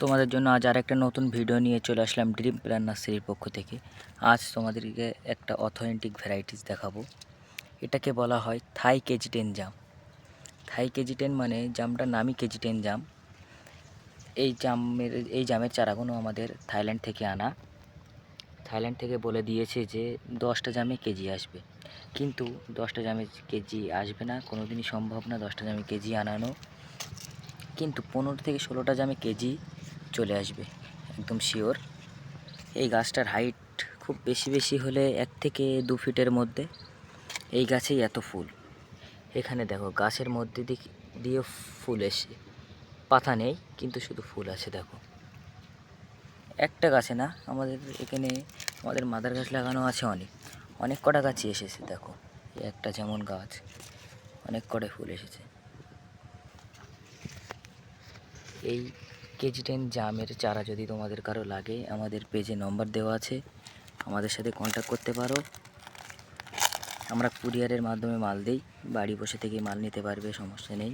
তোমাদের জন্য আজ আর একটা নতুন ভিডিও নিয়ে চলে আসলাম ড্রিম প্ল্যান নার্সারির পক্ষ থেকে। আজ তোমাদেরকে একটা অথেন্টিক ভ্যারাইটিস দেখাবো। এটাকে বলা হয় থাই কেজি10 জাম। থাই কেজি10 মানে জামটার নামই কেজি10 জাম। এই জামের চারাগুলো আমাদের থাইল্যান্ড থেকে আনা। থাইল্যান্ড থেকে বলে দিয়েছে যে 10টা জামে কেজি আসবে, কিন্তু 10টা জামে কেজি আসবে না, কোনো দিনই সম্ভব না 10টা জামে কেজি আনানো। কিন্তু 15 থেকে 16টা জামে কেজি চলে আসবে, একদম শিওর। এই গাছটার হাইট খুব বেশি হলে 1 থেকে 2 ফিটের মধ্যে। এই গাছেই এত ফুল। এখানে দেখো গাছের মধ্যে দিয়ে ফুল এসে, পাতা নেই কিন্তু শুধু ফুল আছে। দেখো একটা গাছে না, আমাদের এখানে আমাদের মাদার গাছ লাগানো আছে অনেক কটা গাছই এসেছে। দেখো একটা যেমন গাছ, অনেক কটাই ফুল এসেছে। এই কেজি10 জামের চারা যদি তোমাদের কারো লাগে, আমাদের পেজে নম্বর দেওয়া আছে, আমাদের সাথে কন্ট্যাক্ট করতে পারো। আমরা কুরিয়ারের মাধ্যমে মাল দিই, বাড়ি বসে থেকে মাল নিতে পারবে, সমস্যা নেই।